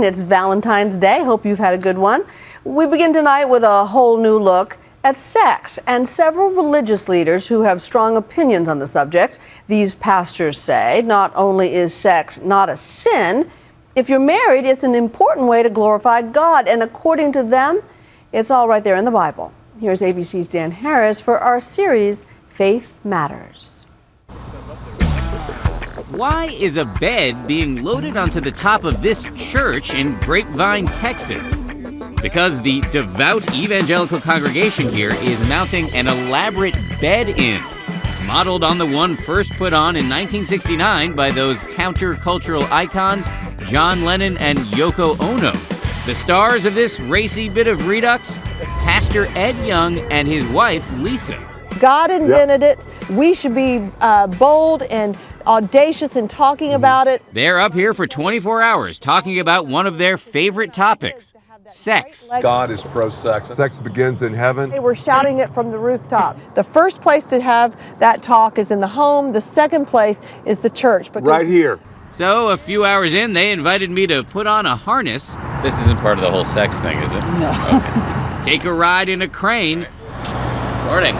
It's Valentine's Day. Hope you've had a good one. We begin tonight with a whole new look at sex and several religious leaders who have strong opinions on the subject. These pastors say not only is sex not a sin, if you're married, it's an important way to glorify God. And according to them, it's all right there in the Bible. Here's ABC's Dan Harris for our series, Faith Matters. Why is a bed being loaded onto the top of this church in Grapevine, Texas? Because the devout evangelical congregation here is mounting an elaborate bed-in, modeled on the one first put on in 1969 by those countercultural icons John Lennon and Yoko Ono. The stars of this racy bit of redux? Pastor Ed Young and his wife, Lisa. God invented it. We should be bold and audacious in talking about it. They're up here for 24 hours talking about one of their favorite topics, sex. God is pro-sex. Sex begins in heaven. They were shouting it from the rooftop. The first place to have that talk is in the home. The second place is the church. Right here. So a few hours in, they invited me to put on a harness. This isn't part of the whole sex thing, is it? No. Okay. Take a ride in a crane. Morning.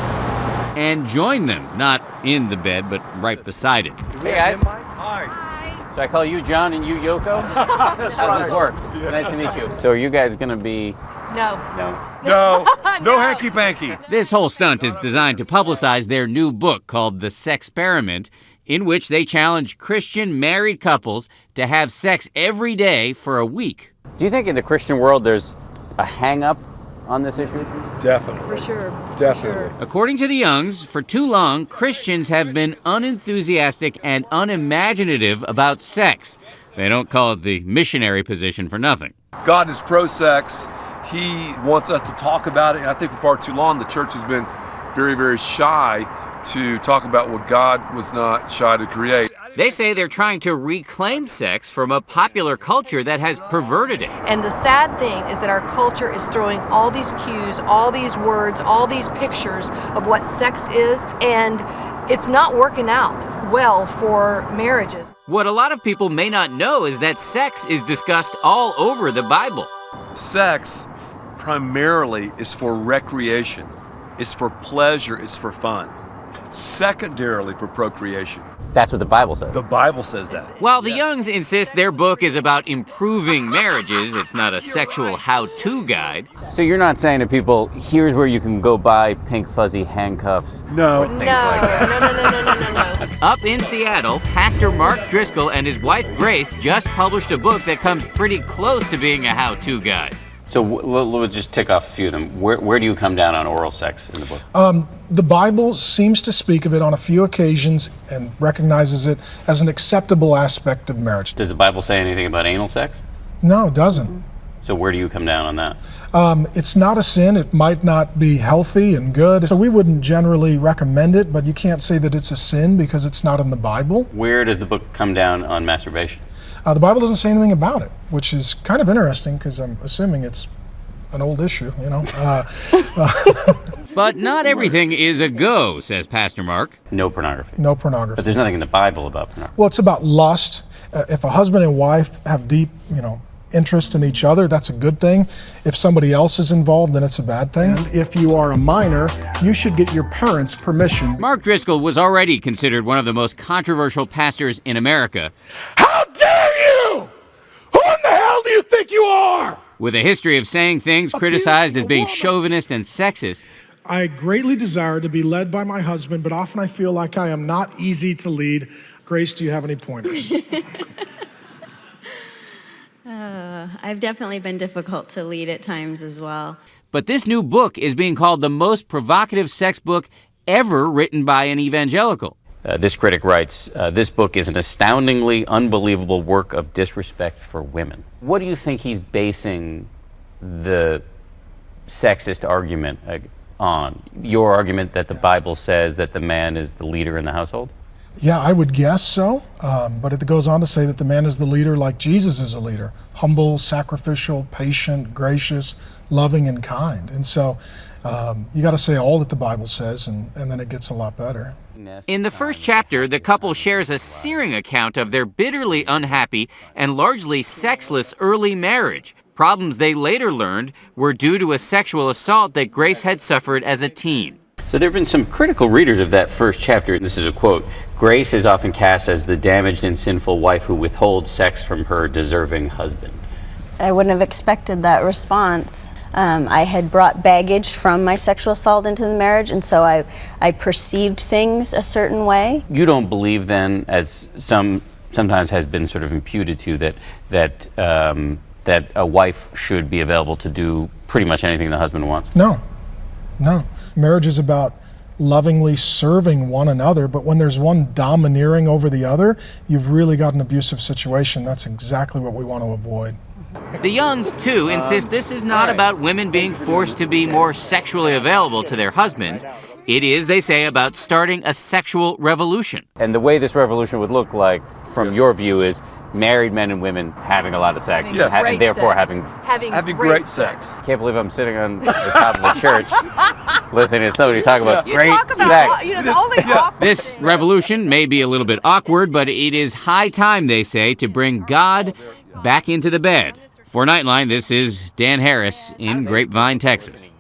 And join them, not in the bed, but right beside it. Hey guys. Hi. So I call you John and you Yoko? How's this work? Yeah. Nice to meet you. So are you guys gonna be... No. No hanky-panky. This whole stunt is designed to publicize their new book called The Sexperiment, in which they challenge Christian married couples to have sex every day for a week. Do you think in the Christian world there's a hang-up on this issue? Definitely. For sure. Definitely. According to the Youngs, for too long, Christians have been unenthusiastic and unimaginative about sex. They don't call it the missionary position for nothing. God is pro-sex. He wants us to talk about it. And I think for far too long, the church has been very, very shy to talk about what God was not shy to create. They say they're trying to reclaim sex from a popular culture that has perverted it. And the sad thing is that our culture is throwing all these cues, all these words, all these pictures of what sex is, and it's not working out well for marriages. What a lot of people may not know is that sex is discussed all over the Bible. Sex primarily is for recreation. It's for pleasure. It's for fun. Secondarily for procreation. That's what the Bible says. The Bible says that. While the Youngs insist their book is about improving marriages, it's not a sexual how-to guide. So you're not saying to people, here's where you can go buy pink fuzzy handcuffs? No. Or things like that. No. Up in Seattle, Pastor Mark Driscoll and his wife Grace just published a book that comes pretty close to being a how-to guide. So we'll just tick off a few of them. Where do you come down on oral sex in the book? The Bible seems to speak of it on a few occasions and recognizes it as an acceptable aspect of marriage. Does the Bible say anything about anal sex? No, it doesn't. So where do you come down on that? It's not a sin. It might not be healthy and good. So we wouldn't generally recommend it, but you can't say that it's a sin because it's not in the Bible. Where does the book come down on masturbation? The Bible doesn't say anything about it, which is kind of interesting because I'm assuming it's an old issue, you know. But not everything is a go, says Pastor Mark. No pornography. No pornography. But there's nothing in the Bible about pornography. Well, it's about lust. If a husband and wife have deep, interest in each other, that's a good thing. If somebody else is involved, then it's a bad thing. And if you are a minor, you should get your parents' permission. Mark Driscoll was already considered one of the most controversial pastors in America. How dare you! Who in the hell do you think you are? With a history of saying things criticized as being chauvinist and sexist. I greatly desire to be led by my husband, but often I feel like I am not easy to lead. Grace, do you have any pointers? I've definitely been difficult to lead at times as well. But this new book is being called the most provocative sex book ever written by an evangelical. This critic writes, this book is an astoundingly unbelievable work of disrespect for women. What do you think he's basing the sexist argument on? Your argument that the Bible says that the man is the leader in the household? Yeah, I would guess so. But it goes on to say that the man is the leader like Jesus is a leader. Humble, sacrificial, patient, gracious, loving, and kind. And so you got to say all that the Bible says, and then it gets a lot better. In the first chapter, the couple shares a searing account of their bitterly unhappy and largely sexless early marriage. Problems they later learned were due to a sexual assault that Grace had suffered as a teen. So there have been some critical readers of that first chapter. This is a quote. Grace is often cast as the damaged and sinful wife who withholds sex from her deserving husband. I wouldn't have expected that response. I had brought baggage from my sexual assault into the marriage, and so I perceived things a certain way. You don't believe then, as sometimes has been sort of imputed to, that a wife should be available to do pretty much anything the husband wants? No. Marriage is about lovingly serving one another, but when there's one domineering over the other, you've really got an abusive situation. That's exactly what we want to avoid. The Youngs, too, insist this is not about women being forced to be more sexually available to their husbands. It is, they say, about starting a sexual revolution. And the way this revolution would look like, from your view, is married men and women having a lot of sex, Yes. and therefore having Great sex. Can't believe I'm sitting on the top of the church listening to somebody talk about great sex. The only awkward This thing, revolution may be a little bit awkward, but it is high time, they say, to bring God back into the bed. For Nightline, this is Dan Harris in Grapevine, Texas.